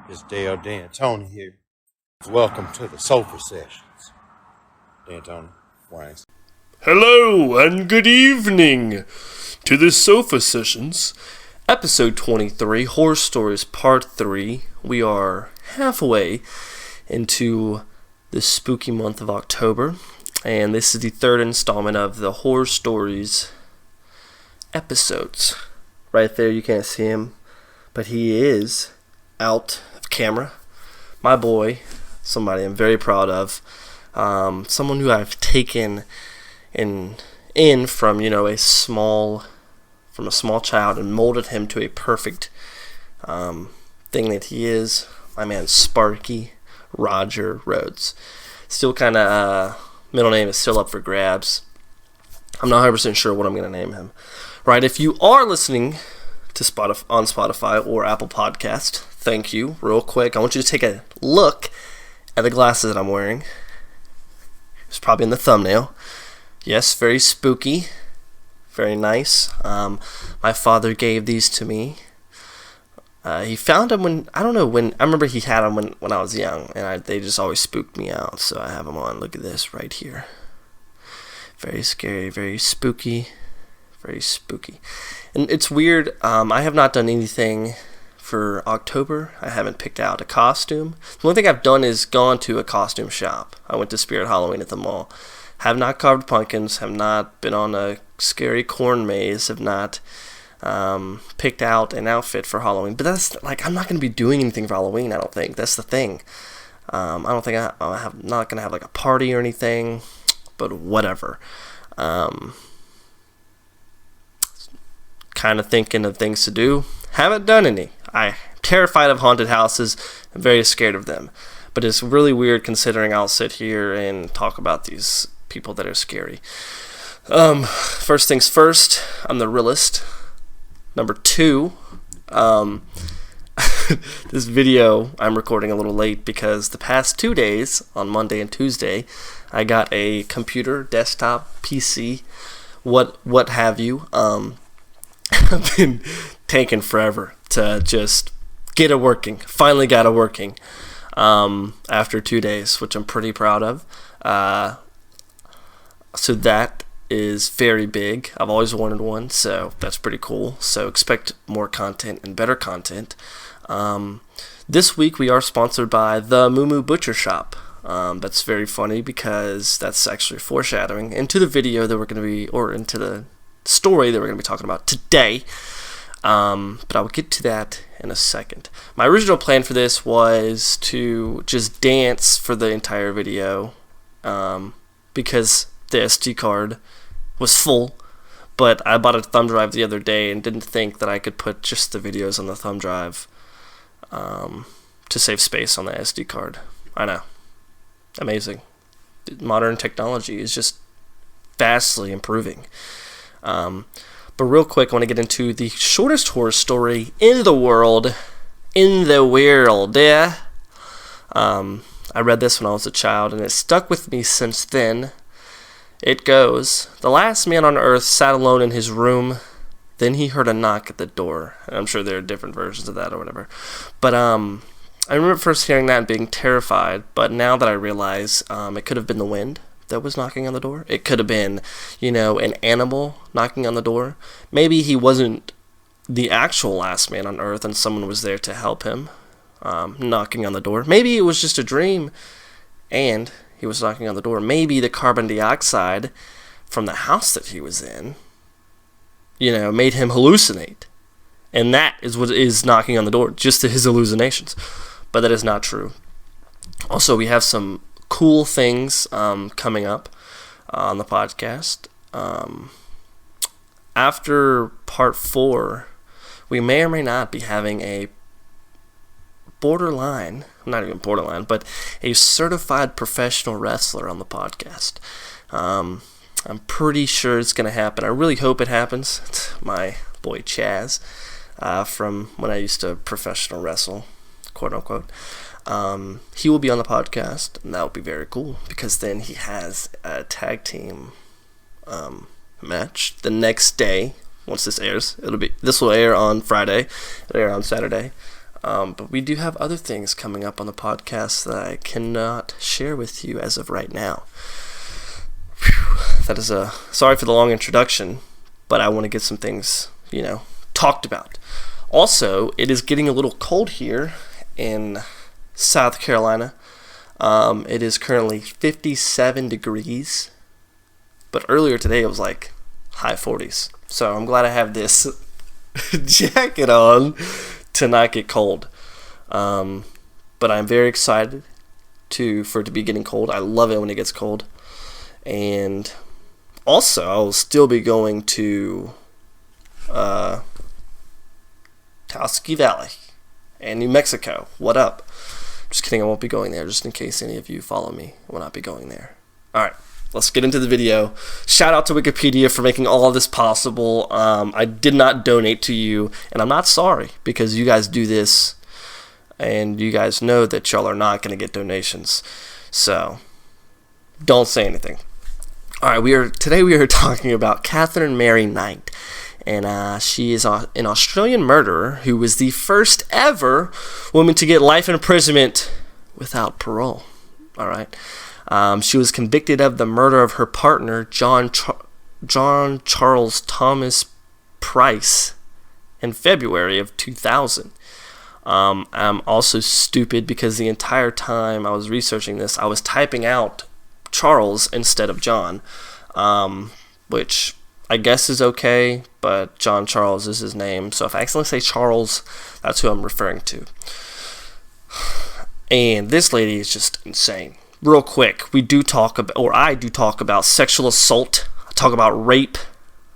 It's Dale D'Antoni here. Welcome to the Sofa Sessions. D'Antoni, Wines. Hello and good evening to the Sofa Sessions, episode 23, Horror Stories Part 3. We are halfway into the spooky month of October, and this is the third installment of the Horror Stories episodes. Right there, you can't see him, but he is out of camera. My boy, somebody I'm very proud of, someone who I've taken in from a small child and molded him to a perfect thing that he is. My man Sparky Roger Rhodes. Still kind of middle name is still up for grabs. I'm not 100% sure what I'm going to name him. Right, if you are listening to Spotify or Apple Podcast, thank you. Real quick, I want you to take a look at the glasses that I'm wearing. It's probably in the thumbnail. Yes, very spooky, very nice. My father gave these to me. He found them I remember he had them when I was young, and they just always spooked me out, so I have them on. Look at this right here. Very scary, very spooky, very spooky. And it's weird, I have not done anything for October. I haven't picked out a costume. The only thing I've done is gone to a costume shop. I went to Spirit Halloween at the mall. Have not carved pumpkins, have not been on a scary corn maze, have not picked out an outfit for Halloween. But that's, I'm not going to be doing anything for Halloween, I don't think. That's the thing. I don't think I'm not going to have, a party or anything, but whatever. Kind of thinking of things to do. Haven't done any. I'm terrified of haunted houses. I'm very scared of them. But it's really weird considering I'll sit here and talk about these people that are scary. First things first, I'm the realist. Number two, this video I'm recording a little late because the past 2 days, on Monday and Tuesday, I got a computer, desktop, PC, what have you. I've been taking forever to just get it working. Finally got it working after 2 days, which I'm pretty proud of. So that is very big. I've always wanted one, so that's pretty cool. So expect more content and better content. This week we are sponsored by the Moo Moo Butcher Shop. That's very funny because that's actually foreshadowing into the video that we're going to be, or into the story that we're going to be talking about today. But I will get to that in a second. My original plan for this was to just dance for the entire video, because the SD card was full, but I bought a thumb drive the other day and didn't think that I could put just the videos on the thumb drive to save space on the SD card. I know. Amazing. Modern technology is just vastly improving. But real quick, I want to get into the shortest horror story in the world. Yeah. I read this when I was a child, and it stuck with me since then. It goes, the last man on earth sat alone in his room. Then he heard a knock at the door. And I'm sure there are different versions of that or whatever. But I remember first hearing that and being terrified. But now that I realize it could have been the wind that was knocking on the door. It could have been, an animal knocking on the door. Maybe he wasn't the actual last man on earth and someone was there to help him knocking on the door. Maybe it was just a dream and he was knocking on the door. Maybe the carbon dioxide from the house that he was in, made him hallucinate. And that is what is knocking on the door, just his hallucinations. But that is not true. Also, we have some cool things coming up on the podcast. After part 4, we may or may not be having a not even borderline, but a certified professional wrestler on the podcast. I'm pretty sure it's going to happen. I really hope it happens. It's my boy Chaz from when I used to professional wrestle, quote unquote. He will be on the podcast, and that will be very cool because then he has a tag team match the next day. Once this airs, this will air on Friday. It'll air on Saturday. But we do have other things coming up on the podcast that I cannot share with you as of right now. That is sorry for the long introduction, but I want to get some things, talked about. Also, it is getting a little cold here in South Carolina. It is currently 57 degrees, but earlier today it was like high 40s. So I'm glad I have this jacket on to not get cold. But I'm very excited for it to be getting cold. I love it when it gets cold. And also, I will still be going to Tallahassee Valley and New Mexico. What up? Just kidding, I won't be going there, just in case any of you follow me. I will not be going there. Alright, let's get into the video. Shout out to Wikipedia for making all of this possible. I did not donate to you, and I'm not sorry, because you guys do this, and you guys know that y'all are not going to get donations. So, don't say anything. Alright, today we are talking about Catherine Mary Knight. And she is an Australian murderer who was the first ever woman to get life imprisonment without parole. Alright. She was convicted of the murder of her partner, John Charles Thomas Price, in February of 2000. I'm also stupid because the entire time I was researching this, I was typing out Charles instead of John, which I guess is okay, but John Charles is his name. So if I accidentally say Charles, that's who I'm referring to. And this lady is just insane. Real quick, I do talk about sexual assault. I talk about rape.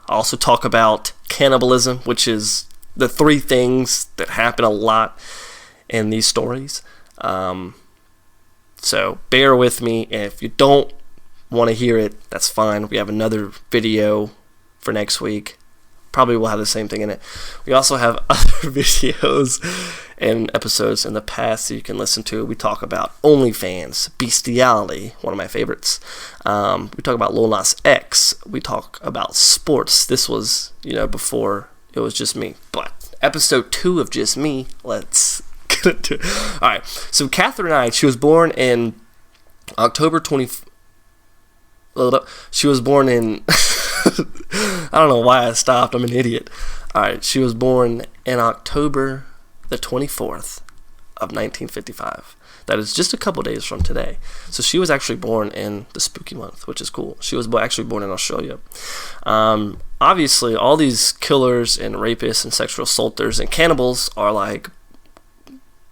I also talk about cannibalism, which is the three things that happen a lot in these stories. So bear with me. And if you don't want to hear it, that's fine. We have another video for next week. Probably will have the same thing in it. We also have other videos and episodes in the past that you can listen to. We talk about OnlyFans, bestiality, one of my favorites. We talk about Lil Nas X. We talk about sports. This was, before it was just me. But episode 2 of just me, let's get into it. Alright, so Catherine Knight, she was born in October 20th. She was born in I don't know why I stopped. I'm an idiot. Alright, she was born in October the 24th of 1955. That is just a couple days from today. So she was actually born in the spooky month, which is cool. She was actually born in Australia. Obviously, all these killers and rapists and sexual assaulters and cannibals are like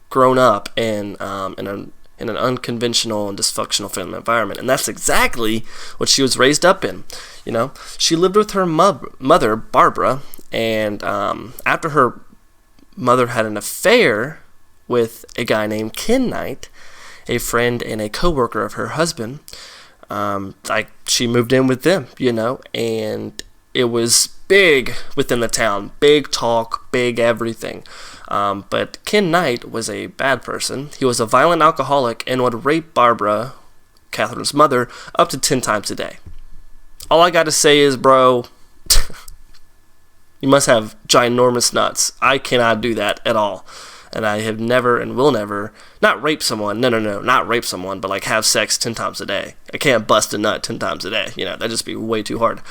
grown up in an unconventional and dysfunctional family environment. And that's exactly what she was raised up in. She lived with her mother, Barbara, and after her mother had an affair with a guy named Ken Knight, a friend and a co-worker of her husband, she moved in with them, and it was big within the town. Big talk, big everything. But Ken Knight was a bad person. He was a violent alcoholic and would rape Barbara, Catherine's mother, up to 10 times a day. All I gotta say is, bro, you must have ginormous nuts. I cannot do that at all. And I have never and will never, not rape someone, no, not rape someone, but have sex 10 times a day. I can't bust a nut 10 times a day. That'd just be way too hard.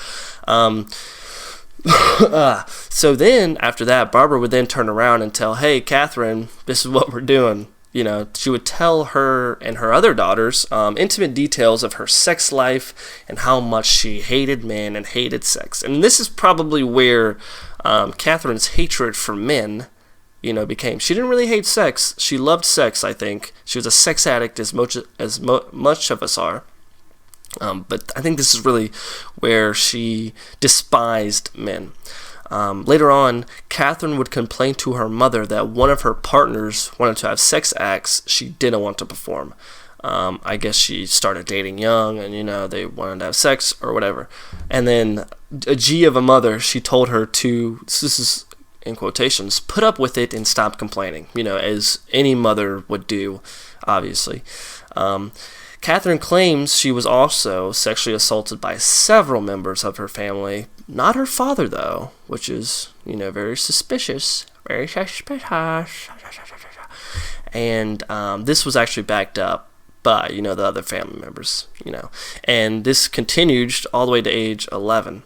So then, after that, Barbara would then turn around and tell, hey, Catherine, this is what we're doing. She would tell her and her other daughters intimate details of her sex life and how much she hated men and hated sex. And this is probably where Catherine's hatred for men, became. She didn't really hate sex. She loved sex, I think. She was a sex addict as much of us are. But I think this is really where she despised men. Later on, Catherine would complain to her mother that one of her partners wanted to have sex acts she didn't want to perform. I guess she started dating young and, they wanted to have sex or whatever. And then a G of a mother, she told her to, this is in quotations, put up with it and stop complaining, as any mother would do, obviously. Catherine claims she was also sexually assaulted by several members of her family. Not her father, though, which is, very suspicious. Very suspicious. and this was actually backed up by, the other family members, and this continued all the way to age 11.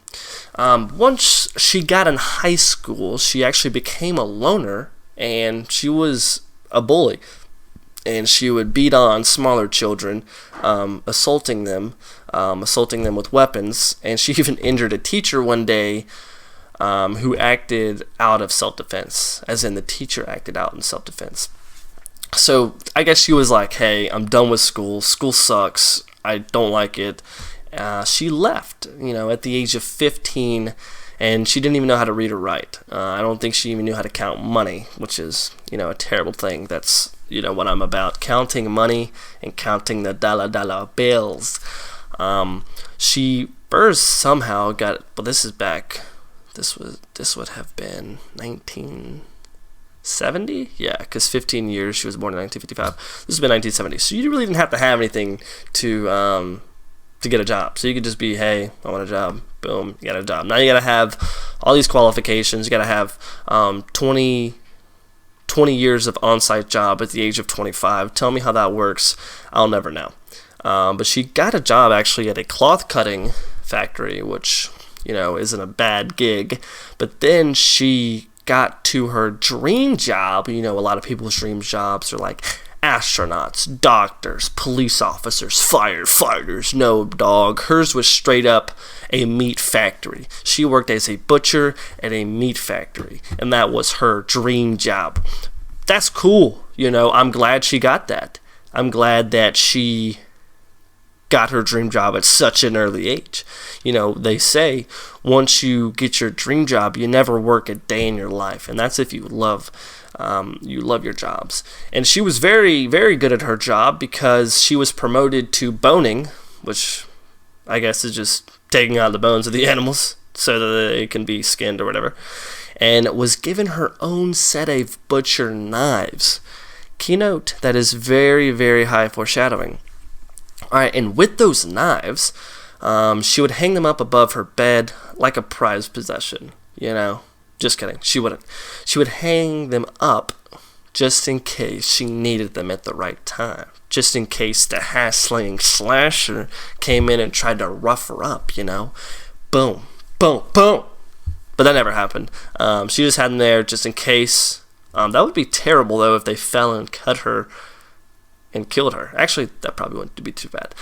Once she got in high school, she actually became a loner, and she was a bully, and she would beat on smaller children, assaulting them with weapons, and she even injured a teacher one day, who acted out of self-defense, as in the teacher acted out in self-defense. So I guess she was like, hey, I'm done with school. School sucks. I don't like it. She left, at the age of 15, and she didn't even know how to read or write. I don't think she even knew how to count money, which is, a terrible thing. That's, what I'm about, counting money and counting the dollar bills. She first somehow got, well, this is back, this would have been 1970? Yeah, because 15 years, she was born in 1955. This has been 1970. So you really didn't have to have anything to get a job. So you could just be, hey, I want a job. Boom, you got a job. Now you got to have all these qualifications. You got to have 20 years of on-site job at the age of 25. Tell me how that works. I'll never know. But she got a job actually at a cloth cutting factory, which, isn't a bad gig. But then she got to her dream job. A lot of people's dream jobs are like astronauts, doctors, police officers, firefighters. No, dog. Hers was straight up a meat factory. She worked as a butcher at a meat factory, and that was her dream job. That's cool. I'm glad she got that. I'm glad that she got her dream job at such an early age. They say once you get your dream job, you never work a day in your life, and that's if you love your jobs. And she was very, very good at her job because she was promoted to boning, which I guess is just taking out the bones of the animals so that they can be skinned or whatever, and was given her own set of butcher knives. Keynote, that is very, very high foreshadowing. Alright, and with those knives, she would hang them up above her bed like a prized possession, Just kidding. She wouldn't. She would hang them up just in case she needed them at the right time. Just in case the hassling slasher came in and tried to rough her up, Boom, boom, boom. But that never happened. She just had them there just in case. That would be terrible, though, if they fell and cut her and killed her. Actually, that probably wouldn't be too bad.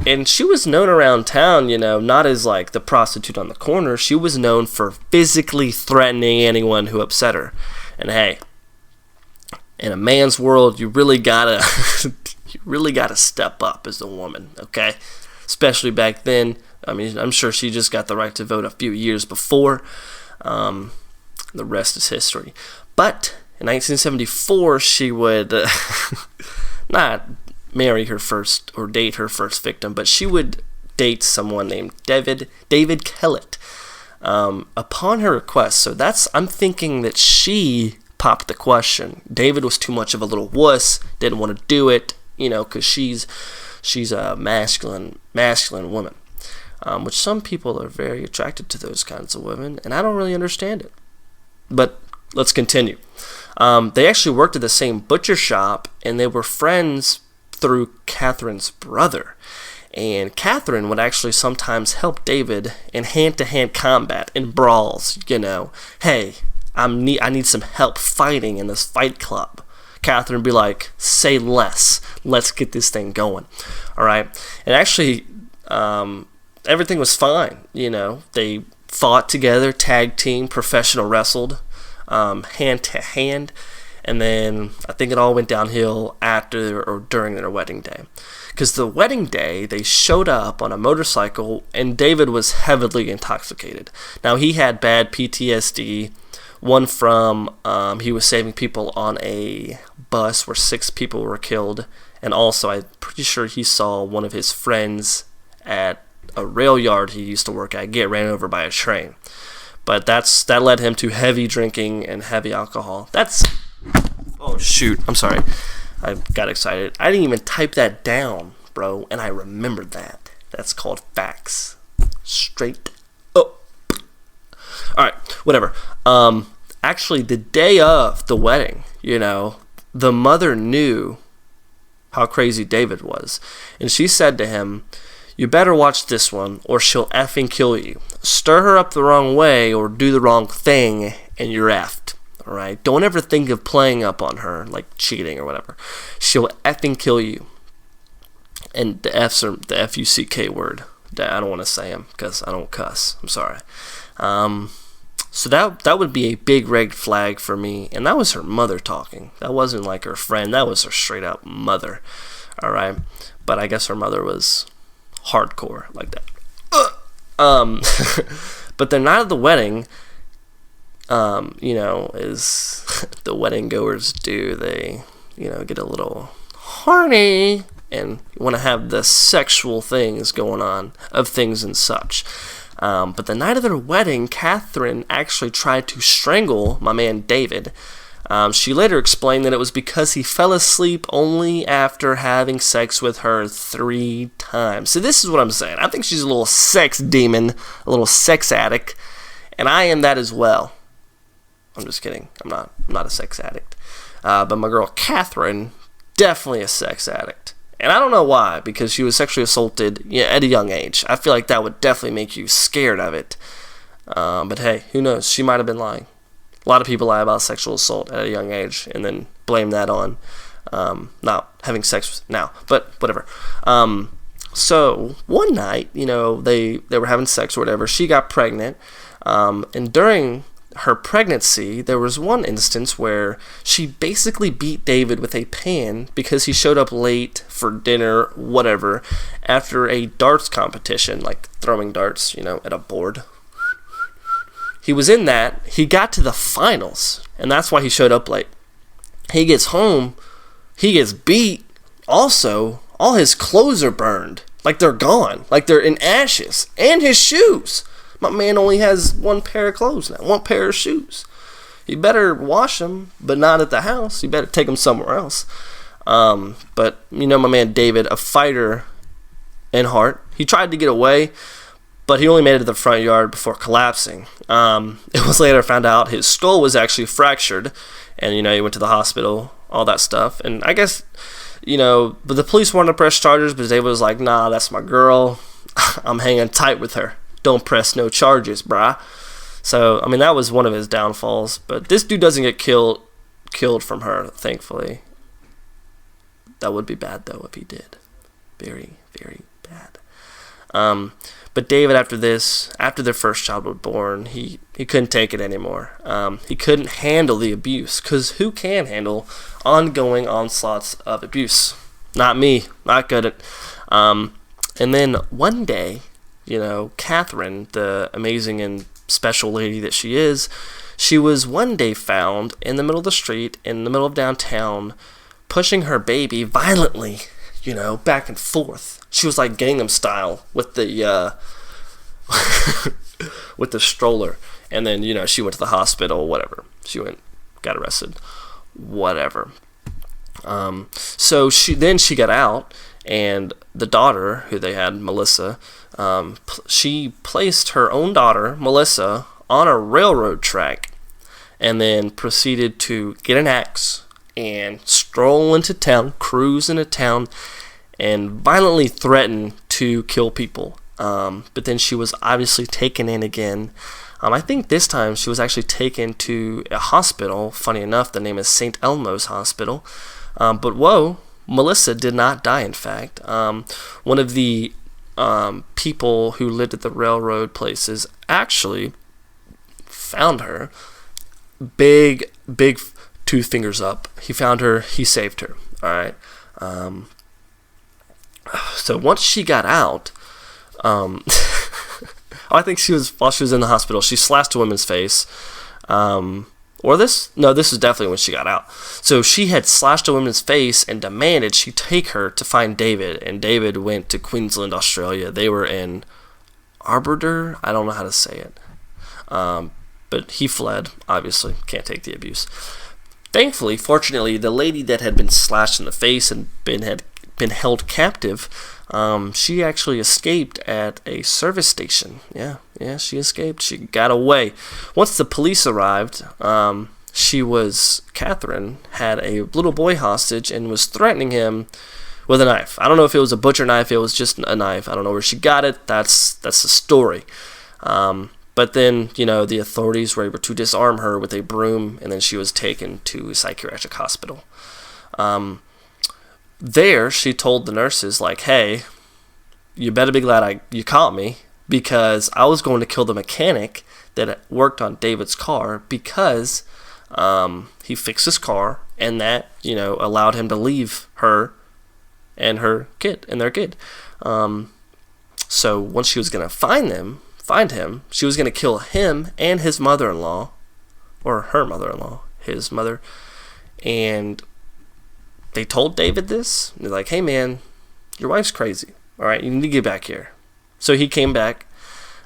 And she was known around town, not as like the prostitute on the corner. She was known for physically threatening anyone who upset her. And hey, in a man's world, you really gotta step up as a woman, okay? Especially back then. I mean, I'm sure she just got the right to vote a few years before. The rest is history. But in 1974, she would not marry her first or date her first victim, but she would date someone named David Kellett upon her request. So I'm thinking that she popped the question. David was too much of a little wuss, didn't want to do it, because she's a masculine woman, which some people are very attracted to those kinds of women, and I don't really understand it. But let's continue. They actually worked at the same butcher shop, and they were friends through Catherine's brother. And Catherine would actually sometimes help David in hand-to-hand combat, in brawls, Hey, I need some help fighting in this fight club. Catherine would be like, say less. Let's get this thing going. All right? And actually, everything was fine, They fought together, tag team, professional wrestled, hand-to-hand. And then I think it all went downhill after or during their wedding day. Because the wedding day, they showed up on a motorcycle, and David was heavily intoxicated. Now, he had bad PTSD. One from he was saving people on a bus where 6 people were killed. And also, I'm pretty sure he saw one of his friends at a rail yard he used to work at get ran over by a train. But that led him to heavy drinking and heavy alcohol. Oh, shoot. I'm sorry. I got excited. I didn't even type that down, bro, and I remembered that. That's called facts. Straight up. Alright, whatever. Actually, the day of the wedding, the mother knew how crazy David was. And she said to him, "You better watch this one or she'll effing kill you. Stir her up the wrong way or do the wrong thing and you're effed. All right? Don't ever think of playing up on her, like cheating or whatever. She'll effing kill you." And the F's are the F-U-C-K word. I don't want to say them because I don't cuss. I'm sorry. So that would be a big red flag for me. And that was her mother talking. That wasn't like her friend. That was her straight up mother. All right? But I guess her mother was hardcore like that. But the night of the wedding, as the wedding goers do, they, get a little horny and want to have the sexual things going on of things and such. But the night of their wedding, Catherine actually tried to strangle my man David. She later explained that it was because he fell asleep only after having sex with her 3 times. So this is what I'm saying. I think she's a little sex demon, a little sex addict, and I am that as well. I'm just kidding. I'm not a sex addict. But my girl Catherine, definitely a sex addict. And I don't know why, because she was sexually assaulted at a young age. I feel like that would definitely make you scared of it. But hey, who knows? She might have been lying. A lot of people lie about sexual assault at a young age and then blame that on not having sex now. But whatever. So one night, they were having sex or whatever. She got pregnant. And during her pregnancy, there was one instance where she basically beat David with a pan because he showed up late for dinner, whatever, after a darts competition, like throwing darts, at a board. He was in that. He got to the finals, and that's why he showed up late. He gets home. He gets beat. Also, all his clothes are burned. Like they're gone. Like they're in ashes. And his shoes. My man only has 1 pair of clothes now, 1 pair of shoes. You better wash them, but not at the house. You better take them somewhere else. But my man David, a fighter in heart, he tried to get away, but he only made it to the front yard before collapsing. It was later found out his skull was actually fractured, and he went to the hospital, all that stuff. And I guess, but the police wanted to press charges, but David was like, "Nah, that's my girl. I'm hanging tight with her. Don't press no charges, brah." So, that was one of his downfalls. But this dude doesn't get killed from her, thankfully. That would be bad, though, if he did. Very, very bad. But David, after their first child was born, he couldn't take it anymore. He couldn't handle the abuse. Because who can handle ongoing onslaughts of abuse? Not me. Not good at. And then one day, Catherine, the amazing and special lady that she is, she was one day found in the middle of the street, in the middle of downtown, pushing her baby violently, back and forth. She was like Gangnam Style with the with the stroller. And then, she went to the hospital, whatever. She got arrested, whatever. So she got out, and the daughter, who they had, Melissa, she placed her own daughter, Melissa, on a railroad track and then proceeded to get an axe and stroll into town, cruise into town, and violently threaten to kill people. But then she was obviously taken in again. I think this time she was actually taken to a hospital. Funny enough, the name is St. Elmo's Hospital. But whoa, Melissa did not die, in fact. One of the people who lived at the railroad places actually found her. Big 2 fingers up. He found her. He saved her. All right. So once she got out, I think while she was in the hospital, she slashed a woman's face. This is definitely when she got out. So she had slashed a woman's face and demanded she take her to find David. And David went to Queensland, Australia. They were in Arbiter. I don't know how to say it. But he fled, obviously. Can't take the abuse. Thankfully, fortunately, the lady that had been slashed in the face and had been held captive, she actually escaped at a service station. Yeah, she escaped. She got away. Once the police arrived, Catherine had a little boy hostage and was threatening him with a knife. I don't know if it was a butcher knife, it was just a knife. I don't know where she got it. That's the story. But then, the authorities were able to disarm her with a broom, and then she was taken to a psychiatric hospital. There, she told the nurses, like, hey, you better be glad you caught me, because I was going to kill the mechanic that worked on David's car, because he fixed his car, and that, allowed him to leave her and their kid. So once she was going to find him, she was going to kill him and his mother-in-law, or her mother-in-law, his mother. And they told David this. They're like, hey man, your wife's crazy. All right, you need to get back here. So he came back,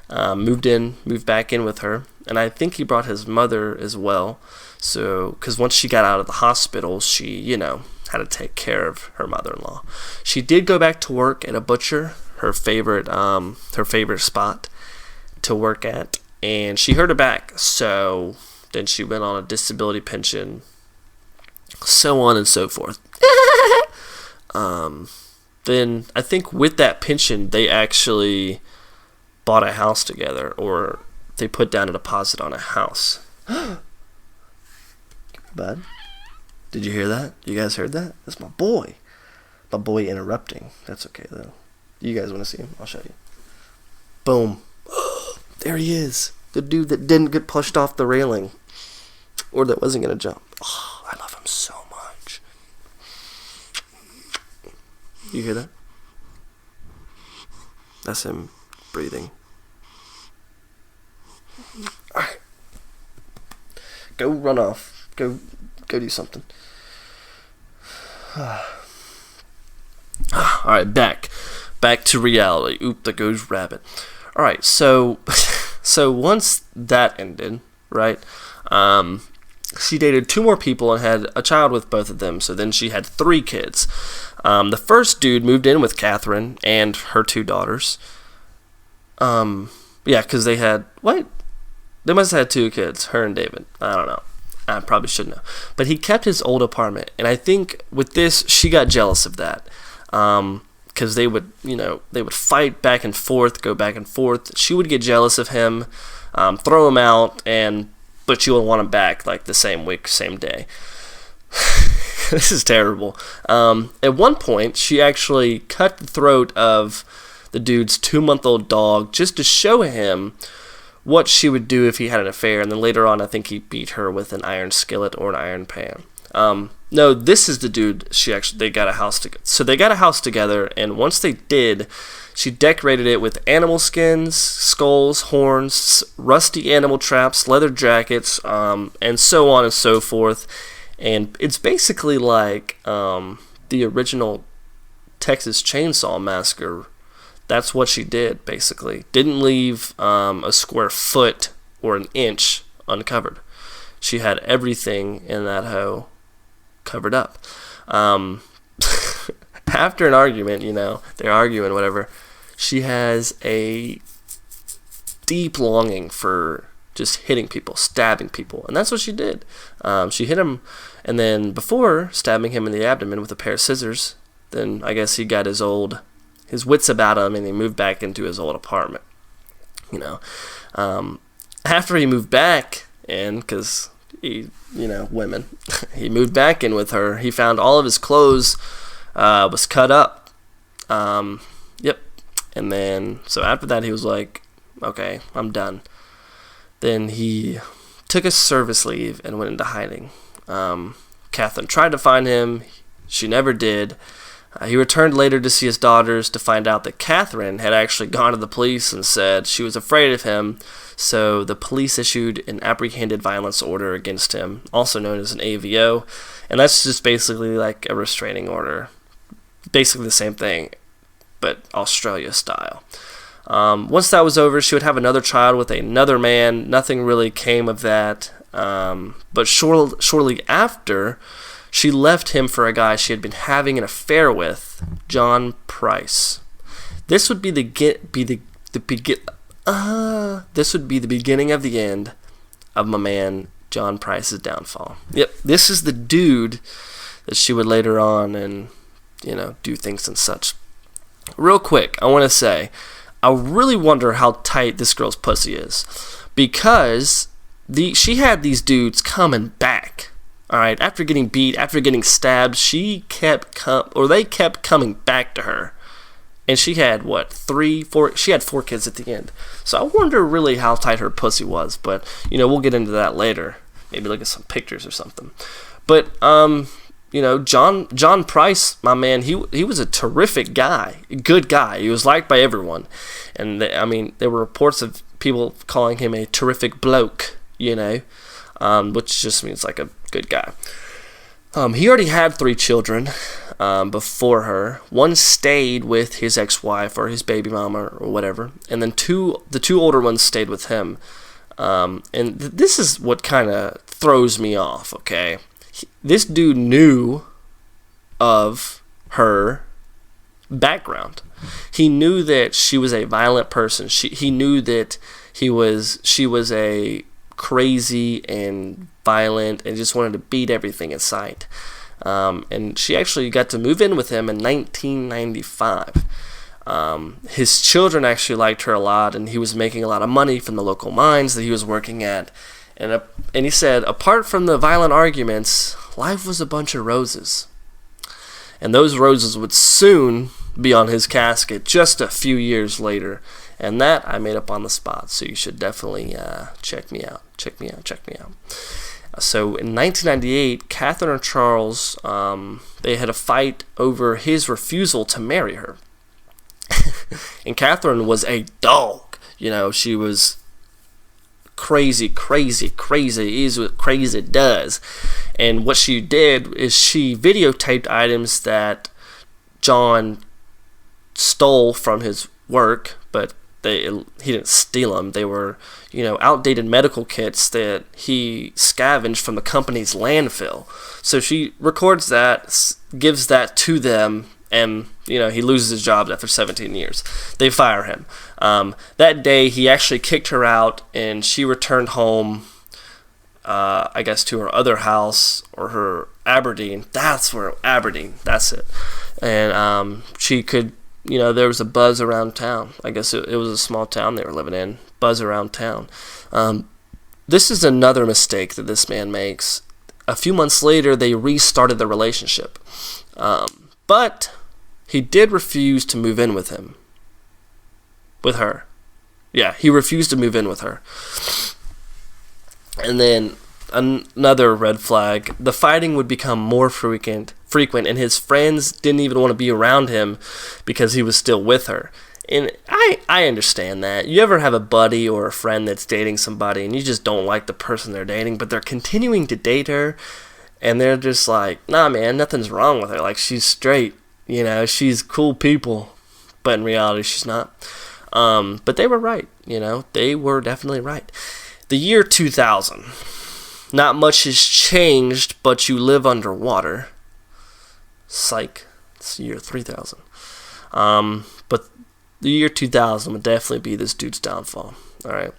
moved back in with her. And I think he brought his mother as well. So, because once she got out of the hospital, she, had to take care of her mother-in-law. She did go back to work at a butcher, her favorite spot to work at, and she hurt her back, so then she went on a disability pension, so on and so forth. Then I think with that pension they actually bought a house together, or they put down a deposit on a house. Bud, did you hear that? You guys heard that? That's my boy. My boy interrupting. That's okay though. You guys want to see him? I'll show you. Boom. There he is. The dude that didn't get pushed off the railing. Or that wasn't going to jump. Oh, I love him so much. You hear that? That's him breathing. Alright. Go run off. Go do something. Alright, back to reality. Oop, there goes rabbit. Alright, so once that ended, right, she dated 2 more people and had a child with both of them, so then she had 3 kids. The first dude moved in with Catherine and her 2 daughters. Yeah, because they had, they must have had 2 kids, her and David. I don't know. I probably should know. But he kept his old apartment, and I think with this, she got jealous of that. Because they would fight back and forth, go back and forth. She would get jealous of him, throw him out, but she would want him back like the same week, same day. This is terrible. At one point, she actually cut the throat of the dude's 2-month-old dog just to show him what she would do if he had an affair. And then later on, I think he beat her with an iron skillet or an iron pan. No, this is the dude they got a house together. So they got a house together, and once they did, she decorated it with animal skins, skulls, horns, rusty animal traps, leather jackets, and so on and so forth. And it's basically like the original Texas Chainsaw Massacre. That's what she did, basically. Didn't leave a square foot or an inch uncovered. She had everything in that hoe covered up. After an argument, they're arguing, whatever, she has a deep longing for just hitting people, stabbing people. And that's what she did. She hit him, and then before stabbing him in the abdomen with a pair of scissors, then I guess he got his wits about him, and he moved back into his old apartment. After he moved back in, because women, he moved back in with her, he found all of his clothes was cut up. Yep. And then, so after that, he was like, okay, I'm done. Then he took a service leave and went into hiding. Catherine tried to find him. She never did. He returned later to see his daughters to find out that Catherine had actually gone to the police and said she was afraid of him, so the police issued an apprehended violence order against him, also known as an AVO, and that's just basically like a restraining order. Basically the same thing, but Australia style. Once that was over, she would have another child with another man. Nothing really came of that, but shortly after, she left him for a guy she had been having an affair with, John Price. This would be the beginning of the end of my man John Price's downfall. Yep, this is the dude that she would later on and, do things and such. Real quick, I want to say, I really wonder how tight this girl's pussy is, because she had these dudes coming back. All right, after getting beat, after getting stabbed, they kept coming back to her. And she had, she had 4 kids at the end. So I wonder really how tight her pussy was. But, we'll get into that later. Maybe look at some pictures or something. But, John Price, my man, he was a terrific guy. A good guy. He was liked by everyone. And, there were reports of people calling him a terrific bloke, which just means like a good guy. He already had 3 children before her. One stayed with his ex-wife or his baby mama or whatever, and then the 2 older ones stayed with him. This is what kind of throws me off, okay? This dude knew of her background. He knew that she was a violent person. He knew that she was a crazy and violent and just wanted to beat everything in sight. And she actually got to move in with him in 1995. His children actually liked her a lot, and he was making a lot of money from the local mines that he was working at. And he said, apart from the violent arguments, life was a bunch of roses. And those roses would soon be on his casket just a few years later. And that I made up on the spot, so you should definitely check me out. So in 1998, Catherine and Charles, they had a fight over his refusal to marry her. And Catherine was a dog. She was crazy is what crazy does. And what she did is she videotaped items that John stole from his work, but he didn't steal them. They were, outdated medical kits that he scavenged from the company's landfill. So she records that, gives that to them, and, he loses his job after 17 years. They fire him. That day, he actually kicked her out, and she returned home, I guess, to her other house, or her Aberdeen. That's it. And she could, there was a buzz around town. I guess it was a small town they were living in. Buzz around town. This is another mistake that this man makes. A few months later, they restarted the relationship. But he did refuse to move in with her. Yeah, he refused to move in with her. And then another red flag, the fighting would become more frequent, and his friends didn't even want to be around him because he was still with her. And I understand that. You ever have a buddy or a friend that's dating somebody and you just don't like the person they're dating, but they're continuing to date her, and they're just like, nah, man, nothing's wrong with her. Like, she's straight, she's cool people. But in reality, she's not. But they were right, they were definitely right. The year 2000. Not much has changed, but you live underwater. Psych. It's the year 3000. But the year 2000 would definitely be this dude's downfall. Alright.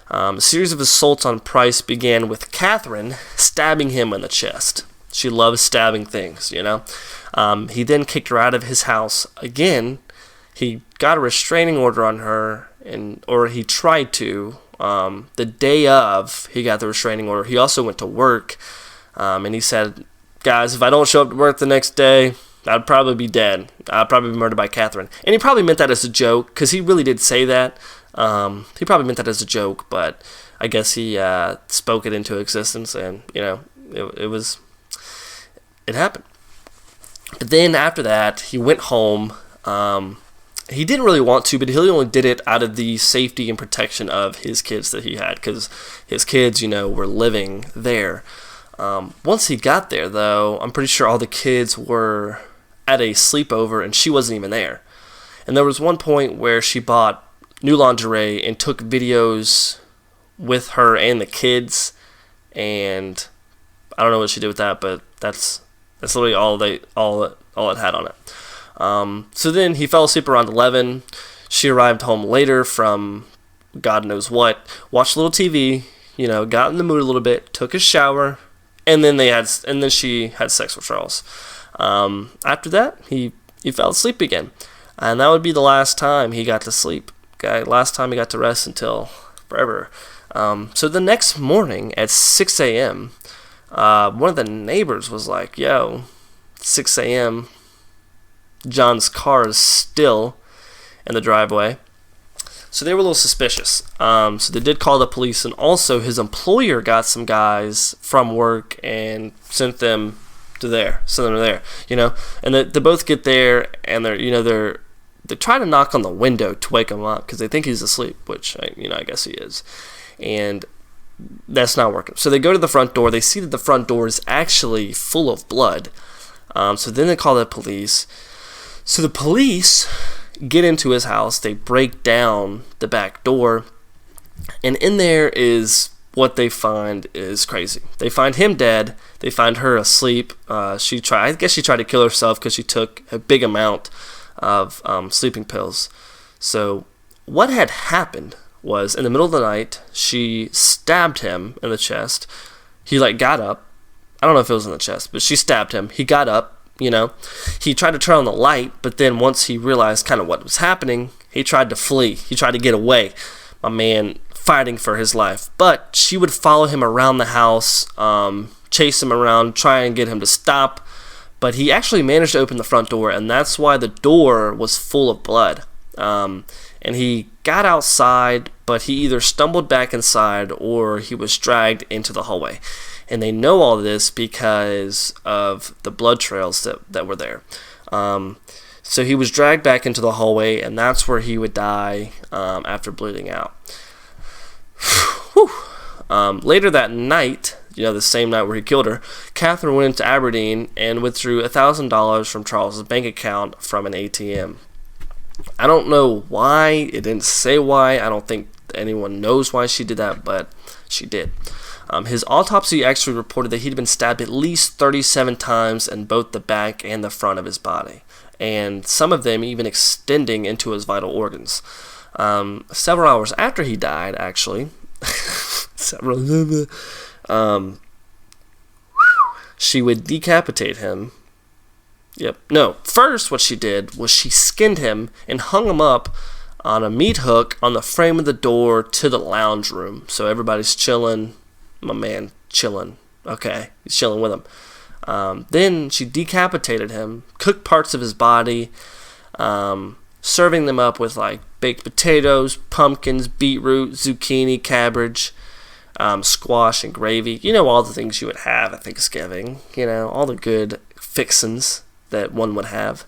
A series of assaults on Price began with Catherine stabbing him in the chest. She loves stabbing things, He then kicked her out of his house again. He got a restraining order on her, or he tried to. The day of, he got the restraining order. He also went to work, and he said, guys, if I don't show up to work the next day, I'd probably be dead. I'd probably be murdered by Catherine. And he probably meant that as a joke, because he really did say that. He probably meant that as a joke, but I guess he spoke it into existence, and, it happened. But then after that, he went home. He didn't really want to, but he only did it out of the safety and protection of his kids that he had, because his kids, were living there. Once he got there, though, I'm pretty sure all the kids were at a sleepover, and she wasn't even there. And there was one point where she bought new lingerie and took videos with her and the kids, and I don't know what she did with that, but that's literally all it had on it. So then he fell asleep around 11. She arrived home later from God knows what, watched a little TV, got in the mood a little bit, took a shower, and then she had sex with Charles. After that, he fell asleep again, and that would be the last time he got to sleep. Last time he got to rest until forever. So the next morning at 6 a.m., one of the neighbors was like, "Yo, 6 a.m. John's car is still in the driveway." So they were a little suspicious. So they did call the police, and also his employer got some guys from work and sent them there. And they both get there, and they try to knock on the window to wake him up because they think he's asleep, which I guess he is, and that's not working. So they go to the front door. They see that the front door is actually full of blood. So then they call the police. So the police get into his house. They break down the back door, and in there is what they find is crazy. They find him dead. They find her asleep. I guess she tried to kill herself because she took a big amount of sleeping pills. So what had happened was, in the middle of the night, she stabbed him in the chest. He got up. I don't know if it was in the chest, but she stabbed him. He got up. He tried to turn on the light, but then once he realized kind of what was happening, he tried to flee. He tried to get away. My man fighting for his life. But she would follow him around the house, chase him around, try and get him to stop. But he actually managed to open the front door, and that's why the door was full of blood. And he got outside, but he either stumbled back inside or he was dragged into the hallway. And they know all this because of the blood trails that were there. So he was dragged back into the hallway, and that's where he would die after bleeding out. Later that night, the same night where he killed her, Catherine went into Aberdeen and withdrew $1,000 from Charles's bank account from an ATM. I don't know why. It didn't say why. I don't think anyone knows why she did that, but she did. His autopsy actually reported that he'd been stabbed at least 37 times in both the back and the front of his body, and some of them even extending into his vital organs. Several hours after he died, actually, she would decapitate him. First what she did was she skinned him and hung him up on a meat hook on the frame of the door to the lounge room. So everybody's chilling. My man chilling. Okay, he's chilling with him. Then she decapitated him, cooked parts of his body, serving them up with baked potatoes, pumpkins, beetroot, zucchini, cabbage, squash, and gravy. All the things you would have at Thanksgiving. All the good fixins that one would have.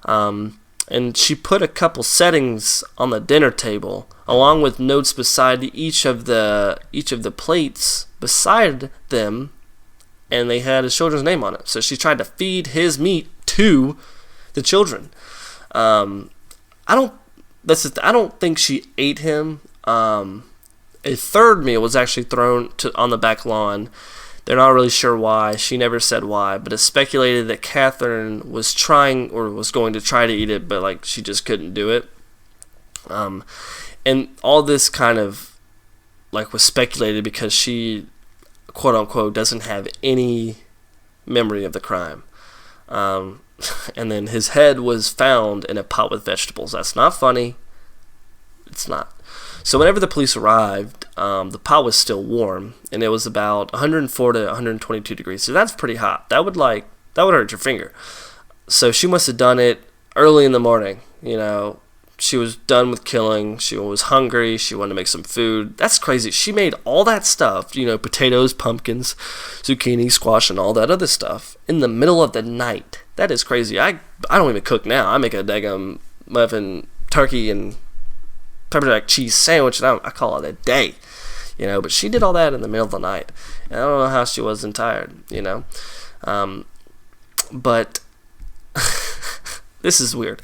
And she put a couple settings on the dinner table, along with notes beside each of the plates beside them, and they had his children's name on it. So she tried to feed his meat to the children. I don't think she ate him. A third meal was actually thrown on the back lawn. They're not really sure why. She never said why, but it's speculated that Catherine was trying or was going to try to eat it, but she just couldn't do it. And all this kind of was speculated because she, quote unquote, doesn't have any memory of the crime. And then his head was found in a pot with vegetables. That's not funny. It's not. So whenever the police arrived, the pot was still warm, and it was about 104 to 122 degrees. So that's pretty hot. That would hurt your finger. So she must have done it early in the morning. She was done with killing. She was hungry. She wanted to make some food. That's crazy. She made all that stuff, potatoes, pumpkins, zucchini, squash, and all that other stuff in the middle of the night. That is crazy. I don't even cook now. I make a daggum muffin, turkey, and pepper jack cheese sandwich, and I call it a day, but she did all that in the middle of the night, and I don't know how she wasn't tired, but this is weird.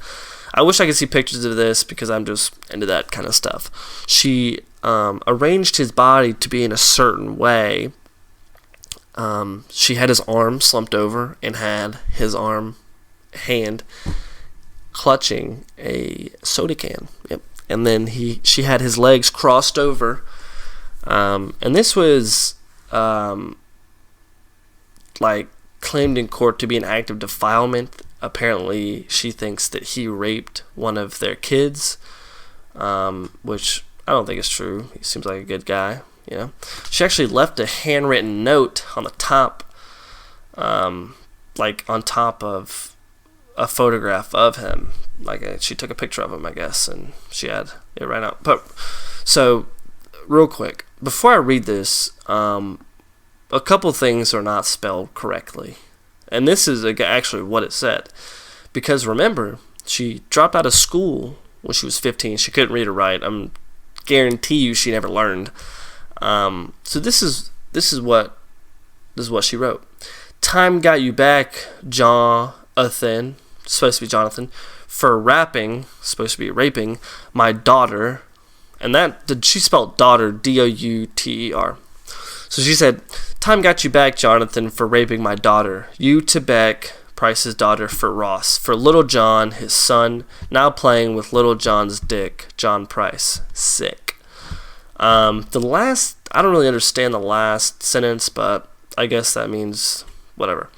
I wish I could see pictures of this because I'm just into that kind of stuff. She arranged his body to be in a certain way. She had his arm slumped over and had his hand clutching a soda can. Yep. And then she had his legs crossed over And this was like claimed in court to be an act of defilement. Apparently, she thinks that he raped one of their kids, which I don't think is true. He seems like a good guy, you know. She actually left a handwritten note on the top, like on top of a photograph of him. Like she took a picture of him, I guess, and she had it right out. But so, real quick, before I read this, a couple things are not spelled correctly. And this is actually what it said. Because remember, she dropped out of school when she was 15. She couldn't read or write. I guarantee you she never learned. So this is what she wrote. Time got you back, Jonathan, supposed to be Jonathan, for rapping, supposed to be raping, my daughter. And she spelled daughter, D-O-U-T-E-R. So she said, time got you back, Jonathan, for raping my daughter. You to Beck, Price's daughter, for Ross. For Little John, his son, now playing with Little John's dick, John Price. Sick. I don't really understand the last sentence, but I guess that means whatever.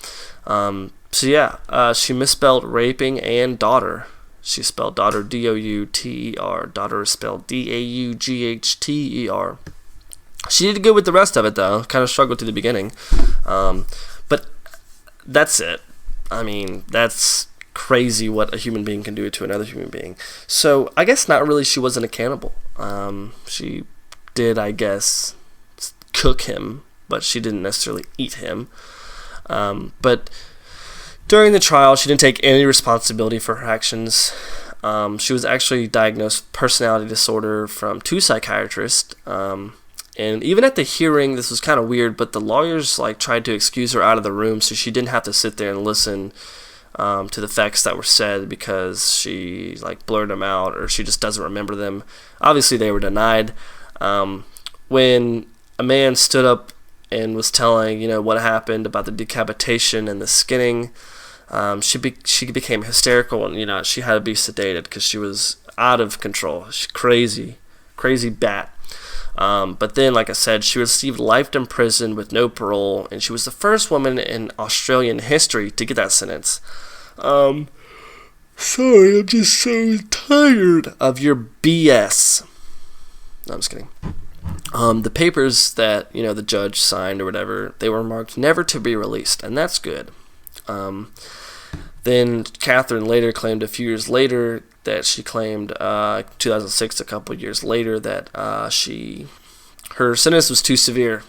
So yeah, she misspelled raping and daughter. She spelled daughter D-O-U-T-E-R. Daughter is spelled D-A-U-G-H-T-E-R. She did good with the rest of it, though. Kind of struggled to the beginning. But that's it. I mean, that's crazy what a human being can do to another human being. So I guess not really she wasn't a cannibal. She did, I guess, cook him, but she didn't necessarily eat him. But during the trial, she didn't take any responsibility for her actions. She was actually diagnosed with personality disorder from 2 psychiatrists. And even at the hearing, this was kind of weird, but the lawyers tried to excuse her out of the room so she didn't have to sit there and listen to the facts that were said because she blurred them out or she just doesn't remember them. Obviously, they were denied. When a man stood up and was telling what happened about the decapitation and the skinning, she became hysterical and she had to be sedated because she was out of control. She's crazy bat. But then, like I said, she received life in prison with no parole, and she was the first woman in Australian history to get that sentence. Sorry, I'm just so tired of your BS. No, I'm just kidding. The papers that, the judge signed or whatever, they were marked never to be released, and that's good. Then Catherine later claimed a few years later that she claimed 2006, a couple of years later, that her sentence was too severe,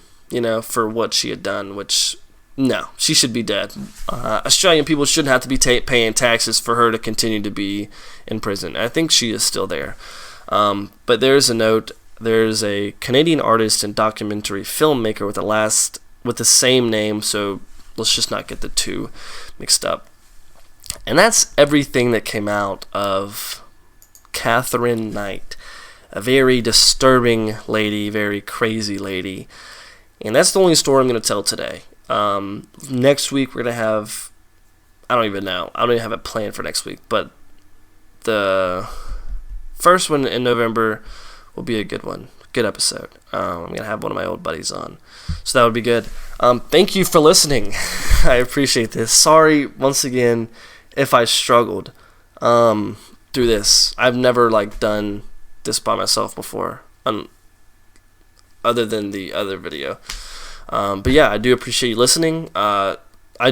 for what she had done, which, no, she should be dead. Australian people shouldn't have to be paying taxes for her to continue to be in prison. I think she is still there. But there's a note, there's a Canadian artist and documentary filmmaker with the same name, so let's just not get the two mixed up. And that's everything that came out of Catherine Knight. A very disturbing lady, very crazy lady. And that's the only story I'm going to tell today. Next week we're going to have, I don't even have it planned for next week, but the first one in November will be a good one. Good episode. I'm going to have one of my old buddies on. So that would be good. Thank you for listening. I appreciate this. Sorry, once again, if I struggled through this. I've never done this by myself before, other than the other video. But yeah, I do appreciate you listening. I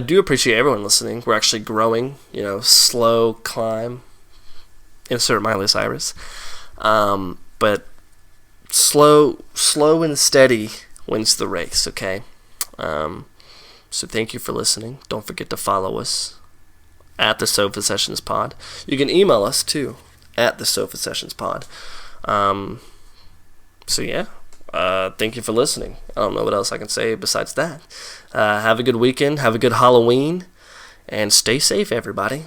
do appreciate everyone listening. We're actually growing, slow climb. Insert Miley Cyrus. But slow and steady wins the race, okay? So thank you for listening. Don't forget to follow us at the Sofa Sessions Pod. You can email us too at the Sofa Sessions Pod. So yeah, thank you for listening. I don't know what else I can say besides that. Have a good weekend. Have a good Halloween, and stay safe, everybody.